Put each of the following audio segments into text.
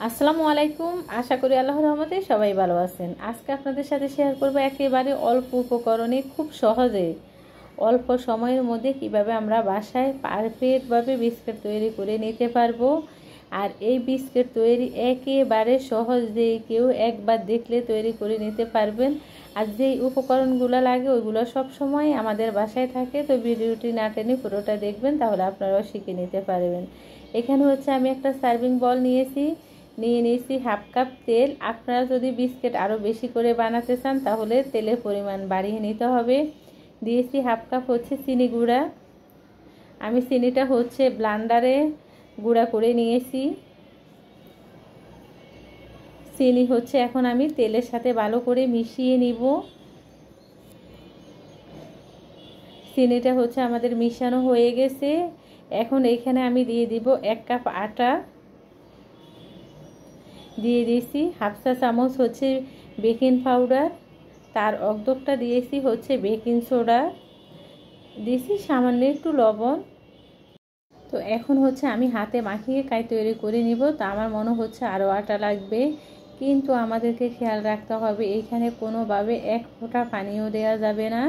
আসসালামু আলাইকুম। আশা করি আল্লাহর রহমতে সবাই ভালো আছেন। আজকে আপনাদের সাথে শেয়ার করব একেবারে অল্প উপকরণে খুব সহজে অল্প সময়ের মধ্যে কিভাবে আমরা বাসায় পারফেক্টভাবে বিস্কিট তৈরি করে নিতে পারবো। আর এই বিস্কিট তৈরি একেবারে সহজ, যে কেউ একবার দেখলে তৈরি করে নিতে পারবেন। আর যেই উপকরণগুলো লাগে ওইগুলো সব সময় আমাদের বাসায় থাকে। তো ভিডিওটি না টেনে পুরোটা দেখবেন, তাহলে আপনারাও শিখে নিতে পারবেন। এখানে হচ্ছে আমি একটা সার্ভিং বল নিয়ে নিয়েছি হাফ কাপ তেল। আপনারা যদি বিস্কিট আরও বেশি করে বানাতে চান তাহলে তেলের পরিমাণ বাড়িয়ে নিতে হবে। দিয়েছি হাফ কাপ হচ্ছে চিনি গুঁড়া। আমি চিনিটা হচ্ছে ব্লান্ডারে গুঁড়া করে নিয়েছি। চিনি হচ্ছে এখন আমি তেলের সাথে ভালো করে মিশিয়ে নিব। চিনিটা হচ্ছে আমাদের মিশানো হয়ে গেছে। এখন এইখানে আমি দিয়ে দিব 1 কাপ আটা, দিয়ে দিয়েছি হাফ চা চামচ হচ্ছে বেকিং পাউডার, তার অর্ধেকটা দিয়েছি হচ্ছে বেকিং সোডা, দিয়েছি সামান্য একটু লবণ। তো এখন হচ্ছে আমি হাতে মাখিয়ে কাই তৈরি করে নিব। তো আমার মনে হচ্ছে আরও আটা লাগবে, কিন্তু আমাদেরকে খেয়াল রাখতে হবে এইখানে কোনোভাবে এক ফোঁটা পানিও দেওয়া যাবে না।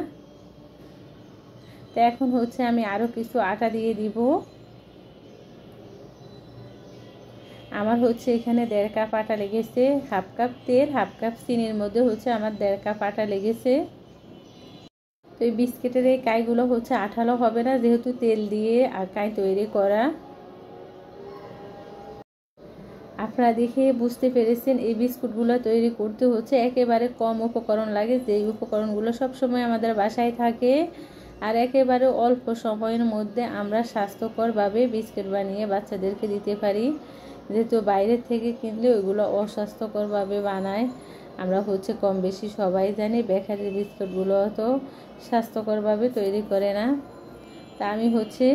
তো এখন হচ্ছে আমি আরও কিছু আটা দিয়ে দিব। আমার হচ্ছে এখানে 1.5 কাপ আটা লেগেছে। হাফ কাপ তেল হাফ কাপ চিনির মধ্যে হচ্ছে আমার 1.5 কাপ আটা লেগেছে। তো এই বিস্কিটের এই কাইগুলো হচ্ছে আঠালো হবে না, যেহেতু তেল দিয়ে আর কাই তৈরি করা। আপনারা দেখে বুঝতে পেরেছেন এই বিস্কুটগুলো তৈরি করতে হচ্ছে একেবারে কম উপকরণ লাগে, যেই উপকরণগুলো সবসময় আমাদের বাসায় থাকে। আর একেবারে অল্প সময়ের মধ্যে আমরা স্বাস্থ্যকরভাবে বিস্কিট বানিয়ে বাচ্চাদেরকে দিতে পারি, যেহেতু বাইরের থেকে কিনলে ওইগুলো অস্বাস্থ্যকরভাবে বানায়। আমরা হচ্ছে কম বেশি সবাই জানি বেকারির বিস্কুটগুলো তো স্বাস্থ্যকরভাবে তৈরি করে না। তা আমি হচ্ছে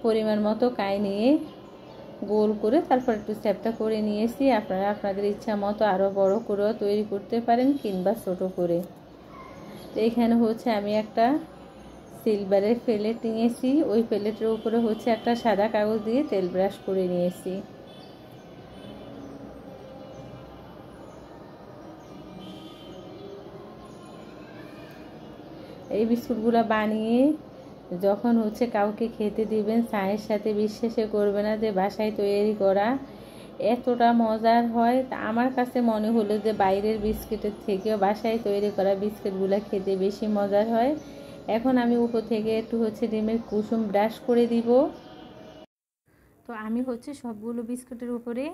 পরিমাণ মতো কাই নিয়ে গোল করে তারপর একটু চ্যাপটা করে নিয়েছি। আপনারা আপনাদের ইচ্ছা মতো আরও বড় করেও তৈরি করতে পারেন কিংবা ছোট করে। তো এখানে হচ্ছে আমি একটা সিলভারের প্লেট নিয়েছি, ওই প্লেটের উপরে হচ্ছে একটা সাদা কাগজ দিয়ে তেল ব্রাশ করে নিয়েছি। এই বিস্কুটগুলো বানিয়ে যখন হচ্ছে কাউকে খেতে দিবেন, চায়ের সাথে বিশ্বাসে করবে না যে বাসায় তৈরি করা এতটা মজার হয়। তা আমার কাছে মনে হলো যে বাইরের বিস্কিটের থেকেও বাসায় তৈরি করা বিস্কিটগুলো খেতে বেশি মজার হয়। এখন আমি উপর থেকে একটু হচ্ছে ডিমের কুসুম ব্রাশ করে দিব। তো আমি হচ্ছে সবগুলো বিস্কুটের উপরে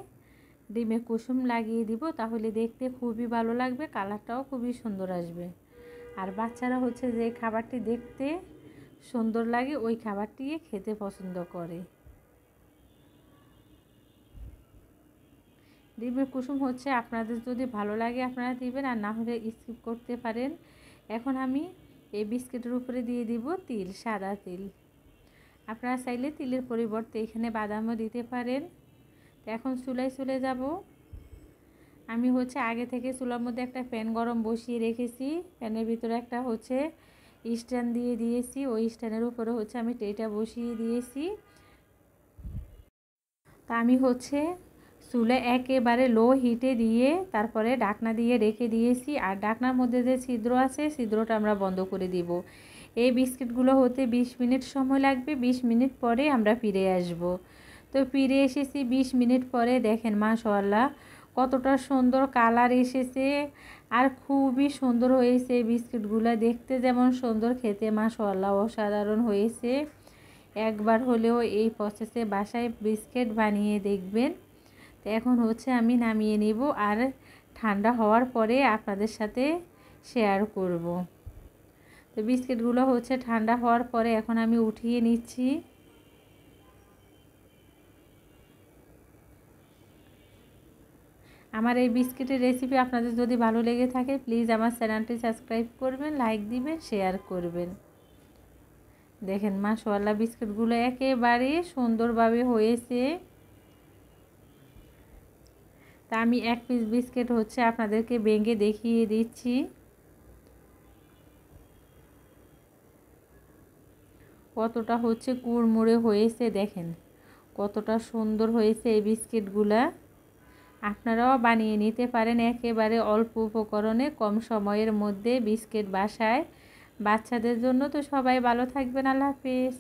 ডিমের কুসুম লাগিয়ে দিব, তাহলে দেখতে খুবই ভালো লাগবে, কালারটাও খুবই সুন্দর আসবে। আর বাচ্চারা হচ্ছে যে খাবারটি দেখতে সুন্দর লাগে ওই খাবারটি খেতে পছন্দ করে। ডিমের কুসুম হচ্ছে আপনাদের যদি ভালো লাগে আপনারা দিবেন, আর না হলে স্কিপ করতে পারেন। এখন আমি এই বিস্কিটের উপরে দিয়ে দিব তিল, সাদা তিল। আপনারা চাইলে তিলের পরিবর্তে এখানে বাদামও দিতে পারেন। তো এখন চুলায় চলে যাব। আমি হচ্ছে আগে থেকে চুলার মধ্যে একটা প্যান গরম বসিয়ে রেখেছি। প্যানের ভিতরে একটা হচ্ছে স্ট্যান্ড দিয়ে দিয়েছি, ওই স্ট্যান্ডের উপরে হচ্ছে আমি ট্রেটা বসিয়ে দিয়েছি। তা আমি হচ্ছে চুলে একেবারে লো হিটে দিয়ে তারপরে ঢাকনা দিয়ে রেখে দিয়েছি। আর ঢাকনার মধ্যে যে ছিদ্র আছে ছিদ্রটা আমরা বন্ধ করে দিব। এই বিস্কিটগুলো হতে 20 মিনিট সময় লাগবে। 20 মিনিট পরে আমরা ফিরে আসব। তো ফিরে এসেছি 20 মিনিট পরে, দেখেন মাশাআল্লাহ কতটা সুন্দর কালার এসেছে আর খুবই সুন্দর হয়েছে। বিস্কিটগুলো দেখতে যেমন সুন্দর, খেতে মাশাআল্লাহ অসাধারণ হয়েছে। একবার হলেও এই প্রসেসে বাসায় বিস্কিট বানিয়ে দেখবেন। তো এখন হচ্ছে আমি নামিয়ে নিব আর ঠান্ডা হওয়ার পরে আপনাদের সাথে শেয়ার করব। তো বিস্কিটগুলো হচ্ছে ঠান্ডা হওয়ার পরে এখন আমি উঠিয়ে নিচ্ছি। আমার এই বিস্কিটের রেসিপি আপনাদের যদি ভালো লেগে থাকে প্লিজ আমার চ্যানেলটি সাবস্ক্রাইব করবেন, লাইক দিবেন, শেয়ার করবেন। দেখেন মাশাআল্লাহ বিস্কিটগুলো একেবারে সুন্দরভাবে হয়েছে। তা আমি এক পিস বিস্কিট হচ্ছে আপনাদেরকে ভেঙে দেখিয়ে দিচ্ছি কতটা হচ্ছে কুড়মুড়ে হয়েছে। দেখেন কতটা সুন্দর হয়েছে এই বিস্কিটগুলা। আপনারাও বানিয়ে নিতে পারেন একেবারে অল্প উপকরণে কম সময়ের মধ্যে বিস্কিট বাসায় বাচ্চাদের জন্য। তো সবাই ভালো থাকবেন, আল্লাহ হাফিজ।